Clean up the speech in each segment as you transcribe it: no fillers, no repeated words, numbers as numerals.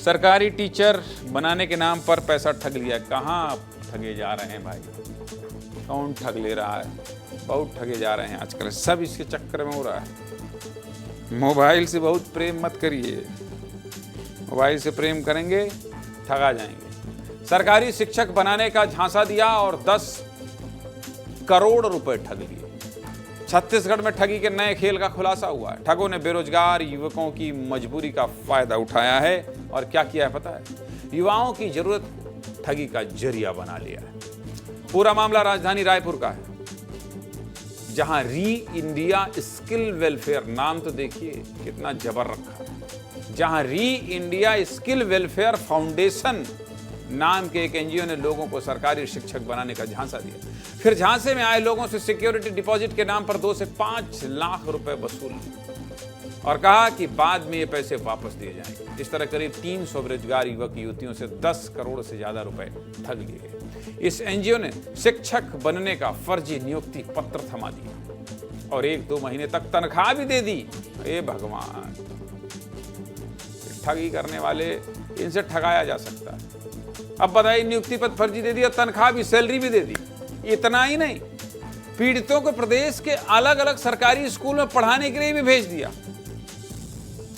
सरकारी टीचर बनाने के नाम पर पैसा ठग लिया। कहाँ ठगे जा रहे हैं भाई, कौन ठग ले रहा है? बहुत ठगे जा रहे हैं आजकल, सब इसके चक्कर में हो रहा है। मोबाइल से बहुत प्रेम मत करिए, मोबाइल से प्रेम करेंगे ठगा जाएंगे। सरकारी शिक्षक बनाने का झांसा दिया और 10 करोड़ रुपए ठग लिए। छत्तीसगढ़ में ठगी के नए खेल का खुलासा हुआ है। ठगों ने बेरोजगार युवकों की मजबूरी का फायदा उठाया है और क्या किया है पता है? युवाओं की जरूरत को ठगी का जरिया बना लिया है। पूरा मामला राजधानी रायपुर का है, जहां री इंडिया स्किल वेलफेयर, नाम तो देखिए कितना जबर रखा है, जहां री इंडिया स्किल वेलफेयर फाउंडेशन नाम के एक एनजीओ ने लोगों को सरकारी शिक्षक बनाने का झांसा दिया। फिर झांसे में आए लोगों से सिक्योरिटी डिपॉजिट के नाम पर 2 से 5 लाख रुपए वसूल लिए और कहा कि बाद में ये पैसे वापस दिए जाएंगे। इस तरह करीब 300 बेरोजगार युवक युवतियों से 10 करोड़ से ज्यादा रुपए ठग लिए गए। इस एनजीओ ने शिक्षक बनने का फर्जी नियुक्ति पत्र थमा दिया और 1-2 महीने तक तनख्वाह भी दे दी। हे भगवान, ठगी करने वाले, इनसे ठगाया जा सकता है। अब बताइए, नियुक्ति पत्र फर्जी दे दिया, तनख्वाह भी, सैलरी भी दे दी। इतना ही नहीं, पीड़ितों को प्रदेश के अलग अलग सरकारी स्कूल में पढ़ाने के लिए भी भेज दिया।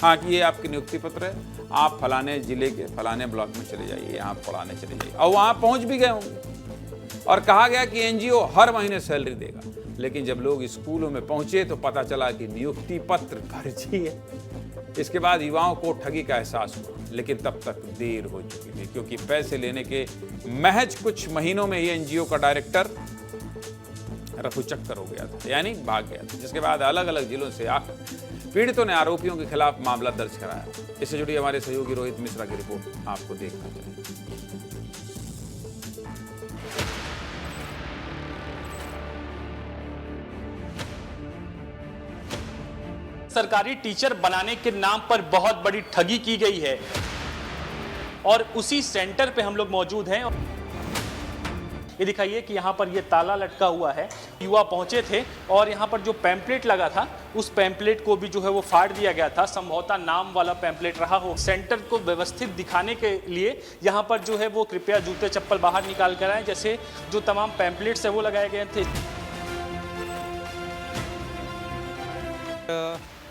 हाँ कि ये आपकी नियुक्ति पत्र है, आप फलाने जिले के फलाने ब्लॉक में चले जाइए, यहाँ पढ़ाने चले जाइए। और वहां पहुंच भी गए होंगे और कहा गया कि एनजीओ हर महीने सैलरी देगा। लेकिन जब लोग स्कूलों में पहुंचे तो पता चला कि नियुक्ति पत्र फर्जी है। इसके बाद युवाओं को ठगी का एहसास हुआ, लेकिन तब तक देर हो चुकी थी, क्योंकि पैसे लेने के महज कुछ महीनों में ही एनजीओ का डायरेक्टर रफूचक्कर हो गया था, यानी भाग गया था। जिसके बाद अलग अलग जिलों से आकर पीड़ितों ने आरोपियों के खिलाफ मामला दर्ज कराया। इससे जुड़ी हमारे सहयोगी रोहित मिश्रा की रिपोर्ट आपको देखना चाहिए। सरकारी टीचर बनाने के नाम पर बहुत बड़ी ठगी की गई है और उसी सेंटर पे हम लोग मौजूद हैं। ये दिखाइए कि यहाँ पर ये ताला लटका हुआ है। युवा पहुंचे थे और यहाँ पर जो पैम्पलेट लगा था, उस पैम्पलेट को भी जो है वो फाड़ दिया गया था। संभवतः नाम वाला पैम्पलेट रहा हो। सेंटर को व्यवस्थित दिखाने के लिए यहाँ पर जो है वो कृपया जूते चप्पल बाहर निकाल कर आए, जैसे जो तमाम पैम्पलेट्स है वो लगाए गए थे।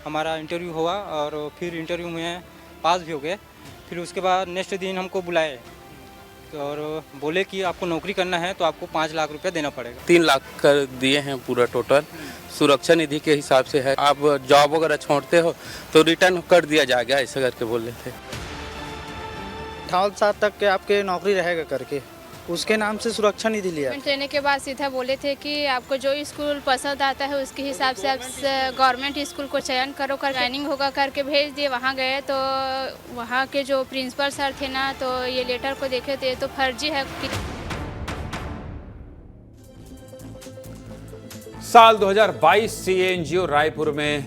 हमारा इंटरव्यू हुआ और फिर इंटरव्यू में पास भी हो गए। फिर उसके बाद नेक्स्ट दिन हमको बुलाए और बोले कि आपको नौकरी करना है तो आपको 5 लाख रुपए देना पड़ेगा। 3 लाख कर दिए हैं पूरा टोटल, सुरक्षा निधि के हिसाब से है। आप जॉब वगैरह छोड़ते हो तो रिटर्न कर दिया जाएगा, ऐसा करके बोल रहे थे। 18 साल तक के आपके नौकरी रहेगा करके, उसके नाम से सुरक्षा निधि लिया। लेने के बाद सीधा बोले थे कि आपको जो स्कूल पसंद आता है उसके हिसाब से आप गवर्नमेंट स्कूल को चयन करो, कर ट्रेनिंग होगा करके भेज दिए। वहाँ गए तो वहाँ के जो प्रिंसिपल सर थे ना, तो ये लेटर को देखे थे तो फर्जी है। साल 2022 से ये एनजीओ रायपुर में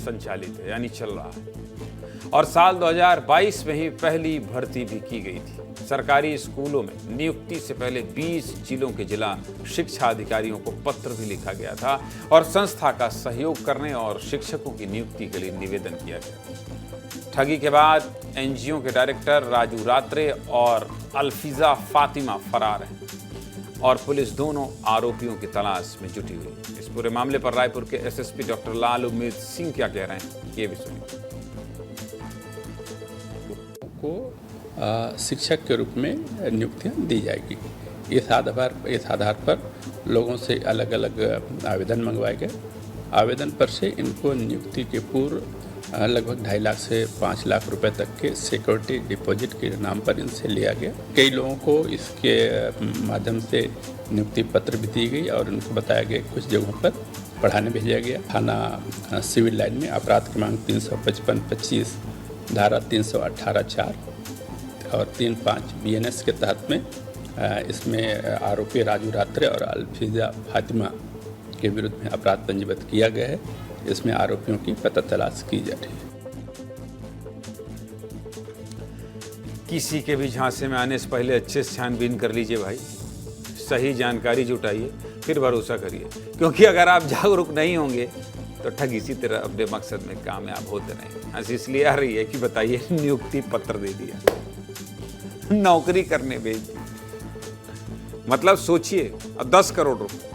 संचालित है, यानी चल रहा है, और साल 2022 में ही पहली भर्ती भी की गई थी। सरकारी स्कूलों में नियुक्ति से पहले 20 जिलों के जिला शिक्षा अधिकारियों को पत्र भी लिखा गया था और संस्था का सहयोग करने और शिक्षकों की नियुक्ति के लिए निवेदन किया गया। ठगी के बाद एनजीओ के डायरेक्टर राजू रात्रे और अल्फिजा फातिमा फरार हैं और पुलिस दोनों आरोपियों की तलाश में जुटी हुई। इस पूरे मामले पर रायपुर के एसएसपी डॉक्टर लाल उम्मीद सिंह क्या कह रहे हैं, ये भी सुनिए। शिक्षक के रूप में नियुक्तियां दी जाएगी। इस आधार पर लोगों से अलग अलग आवेदन मंगवाए गए। आवेदन पर से इनको नियुक्ति के पूर्व लगभग 2.5 लाख से 5 लाख रुपए तक के सिक्योरिटी डिपॉजिट के नाम पर इनसे लिया गया। कई लोगों को इसके माध्यम से नियुक्ति पत्र भी दी गई और उनको बताया गया कुछ जगहों पर पढ़ाने भेजा गया। थाना सिविल लाइन में अपराध क्रमांक 355-25 धारा 318-4 और 3-5 BNS के तहत में इसमें आरोपी राजू रात्रे और अल्फिजा फातिमा के विरुद्ध में अपराध पंजीबद्ध किया गया है। इसमें आरोपियों की पता तलाश की जा रही है। किसी के भी झांसे में आने से पहले अच्छे से छानबीन कर लीजिए भाई, सही जानकारी जुटाइए, फिर भरोसा करिए, क्योंकि अगर आप जागरूक नहीं होंगे तो ठग इसी तरह अपने मकसद में कामयाब होते रहे। हंसी इसलिए आ रही है कि बताइए, नियुक्ति पत्र दे दिया, नौकरी करने भेज दी, मतलब सोचिए 10 करोड़ रुपए